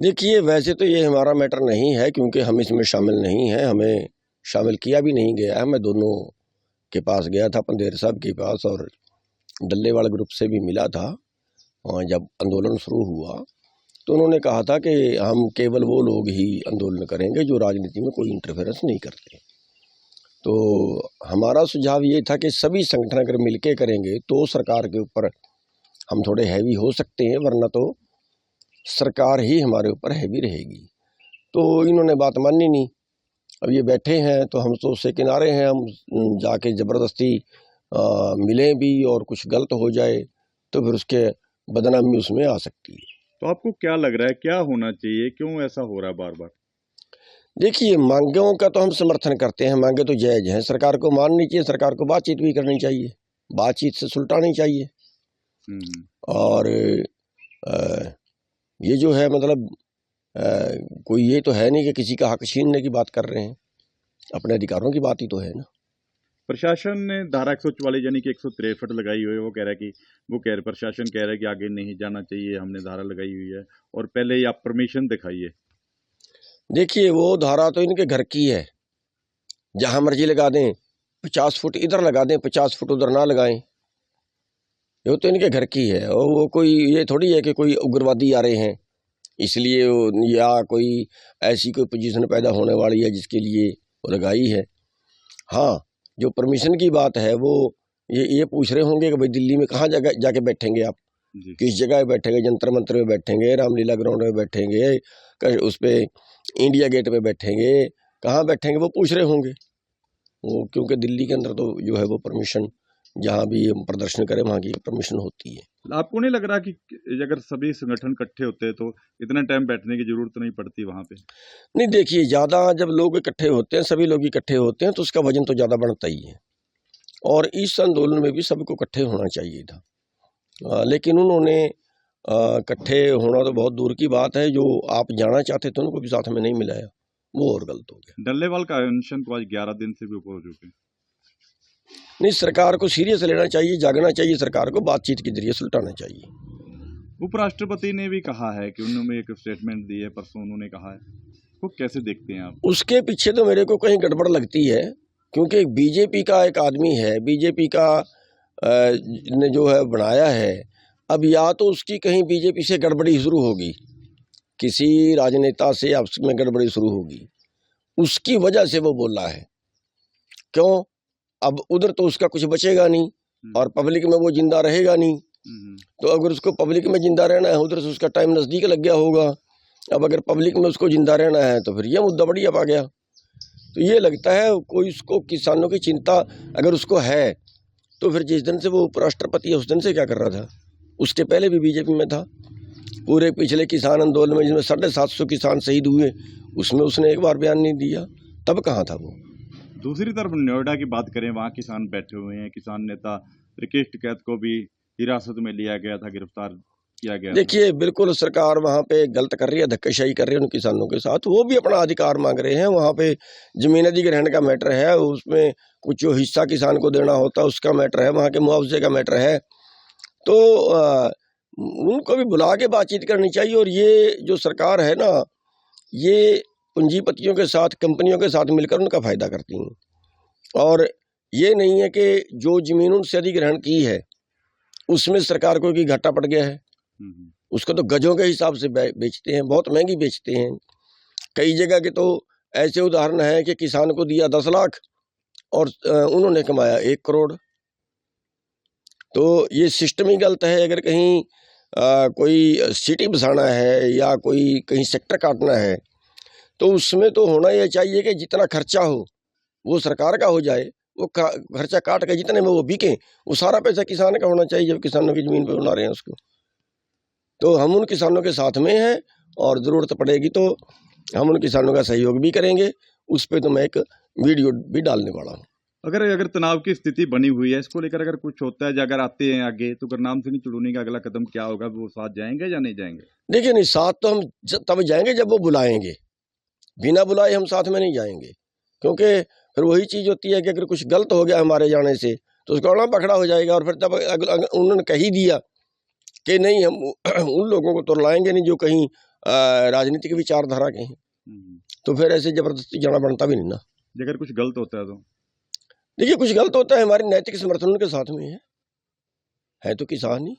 देखिए, वैसे तो ये हमारा मैटर नहीं है, क्योंकि हम इसमें शामिल नहीं हैं, हमें शामिल किया भी नहीं गया है। मैं दोनों के पास गया था, पंदेर साहब के पास, और डल्लेवाल ग्रुप से भी मिला था। और जब आंदोलन शुरू हुआ तो उन्होंने कहा था कि हम केवल वो लोग ही आंदोलन करेंगे जो राजनीति में कोई इंटरफेरेंस नहीं करते। तो हमारा सुझाव ये था कि सभी संगठन अगर मिलके करेंगे तो सरकार के ऊपर हम थोड़े हैवी हो सकते हैं, वरना तो सरकार ही हमारे ऊपर हैवी रहेगी। तो इन्होंने बात मानी नहीं। अब ये बैठे हैं तो हम तो उससे किनारे हैं, हम जाके ज़बरदस्ती मिलें भी और कुछ गलत हो जाए तो फिर उसके बदनामी उसमें आ सकती है। तो आपको क्या लग रहा है, क्या होना चाहिए, क्यों ऐसा हो रहा है बार बार? देखिए, मांगों का तो हम समर्थन करते हैं, मांगे तो जायज़ हैं। सरकार को माननी चाहिए, सरकार को बातचीत भी करनी चाहिए, बातचीत से सुलटानी चाहिए। और ये जो है मतलब कोई ये तो है नहीं कि किसी का हक छीनने की बात कर रहे हैं, अपने अधिकारों की बात ही तो है ना। प्रशासन ने धारा 144 यानी कि 163 लगाई हुई है। वो कह रहा है प्रशासन कह रहा है कि आगे नहीं जाना चाहिए, हमने धारा लगाई हुई है और पहले ही आप परमिशन दिखाइए। देखिए, वो धारा तो इनके घर की है, जहाँ मर्जी लगा दें, 50 फुट इधर लगा दें, 50 फुट उधर ना लगाएं, ये तो इनके घर की है। और वो कोई ये थोड़ी है कि कोई उग्रवादी आ रहे हैं इसलिए, या कोई ऐसी कोई पोजीशन पैदा होने वाली है जिसके लिए वो लगाई है। हाँ, जो परमिशन की बात है वो ये पूछ रहे होंगे कि भाई दिल्ली में कहाँ जगह जाके बैठेंगे आप, किस जगह बैठेंगे, जंतर मंतर में बैठेंगे, रामलीला ग्राउंड में बैठेंगे, उस पर इंडिया गेट पे बैठेंगे, कहाँ बैठेंगे, वो पूछ रहे होंगे वो, क्योंकि दिल्ली के अंदर तो जो है वो परमिशन, जहाँ भी हम प्रदर्शन करें वहाँ की परमिशन होती है। आपको नहीं लग रहा कि अगर सभी संगठन इकट्ठे होते हैं तो इतना टाइम बैठने की जरूरत नहीं पड़ती वहाँ पे? नहीं, देखिए, ज़्यादा जब लोग इकट्ठे होते हैं, सभी लोग इकट्ठे होते हैं तो उसका वजन तो ज़्यादा बढ़ता ही है। और इस आंदोलन में भी सबको इकट्ठे होना चाहिए था, लेकिन उन्होंने इकट्ठे होना तो बहुत दूर की बात है, जो आप जाना चाहते थे उनको भी साथ में नहीं मिलाया, वो और गलत हो गया। डल्लेवाल का अनशन तो आज 11 दिन से भी ऊपर हो चुके हैं। नहीं, सरकार को सीरियस लेना चाहिए, जागना चाहिए, सरकार को बातचीत के जरिए सुलटाना चाहिए। उपराष्ट्रपति ने भी कहा है कि उन्होंने एक स्टेटमेंट दी है परसों, उन्होंने कहा है, वो कैसे देखते हैं आप? उसके पीछे तो मेरे को कहीं गड़बड़ लगती है, क्योंकि बीजेपी का एक आदमी है, बीजेपी का ने जो है बनाया है। अब या तो उसकी कहीं बीजेपी से गड़बड़ी शुरू होगी, किसी राजनेता से आपस में गड़बड़ी शुरू होगी, उसकी वजह से वो बोला है। क्यों? अब उधर तो उसका कुछ बचेगा नहीं और पब्लिक में वो जिंदा रहेगा नहीं। तो अगर उसको पब्लिक में जिंदा रहना है, उधर से उसका टाइम नज़दीक लग गया होगा। अब अगर पब्लिक में उसको जिंदा रहना है तो फिर ये मुद्दा बढ़िया पा गया। तो ये लगता है कोई उसको किसानों की चिंता अगर उसको है तो फिर जिस दिन से वो उपराष्ट्रपति है उस दिन से क्या कर रहा था? उसके पहले भी बीजेपी में था। पूरे पिछले किसान आंदोलन में जिसमें 750 किसान शहीद हुए, उसमें उसने एक बार बयान नहीं दिया, तब कहाँ था वो? दूसरी तरफ नोएडा की बात करें, वहाँ किसान बैठे हुए हैं। किसान नेता राकेश टिकैत को भी हिरासत में लिया गया था, गिरफ्तार किया गया। देखिए, बिल्कुल सरकार वहाँ पे गलत कर रही है, धक्केशाही कर रही है उन किसानों के साथ। वो भी अपना अधिकार मांग रहे हैं। वहाँ पे जमीन अधिग्रहण का मैटर है, उसमें कुछ जो हिस्सा किसान को देना होता है उसका मैटर है, वहाँ के मुआवजे का मैटर है। तो उनको भी बुला के बातचीत करनी चाहिए। और ये जो सरकार है ना, ये पूंजीपतियों के साथ, कंपनियों के साथ मिलकर उनका फायदा करती हैं। और ये नहीं है कि जो जमीन उनसे अधिग्रहण की है उसमें सरकार को भी घाटा पड़ गया है, उसको तो गजों के हिसाब से बेचते हैं, बहुत महंगी बेचते हैं। कई जगह के तो ऐसे उदाहरण है कि किसान को दिया 10 लाख और उन्होंने कमाया 1 करोड़। तो ये सिस्टम ही गलत है। अगर कहीं कोई सिटी बसाना है या कोई कहीं सेक्टर काटना है तो उसमें तो होना ये चाहिए कि जितना खर्चा हो वो सरकार का हो जाए, वो खर्चा काट के जितने में वो बिके वो सारा पैसा किसान का होना चाहिए, जब किसानों की ज़मीन पे बना रहे हैं उसको। तो हम उन किसानों के साथ में हैं और ज़रूरत पड़ेगी तो हम उन किसानों का सहयोग भी करेंगे। उस पर तो मैं एक वीडियो भी डालने वाला हूँ। अगर तनाव की स्थिति बनी हुई है, इसको लेकर अगर कुछ होता है, अगर आते हैं आगे, तो गुरनाम सिंह चुड़ूनी का अगला कदम क्या होगा? वो साथ जाएंगे या नहीं जाएंगे? देखिए, नहीं, साथ तो हम तब जाएंगे जब वो बुलाएंगे, बिना बुलाए हम साथ में नहीं जाएंगे। क्योंकि फिर वही चीज़ होती है कि अगर कुछ गलत हो गया हमारे जाने से तो उसका बड़ा पकड़ा हो जाएगा। और फिर तब उन्होंने कह ही दिया कि नहीं, हम उन लोगों को तो लाएंगे नहीं जो कहीं राजनीतिक विचारधारा के हैं, हम्म। तो फिर ऐसे जबरदस्ती जाना बनता भी नहीं ना। अगर कुछ गलत होता है तो देखिए कुछ गलत होता है, हमारी नैतिक समर्थन उनके साथ में है तो किसान ही।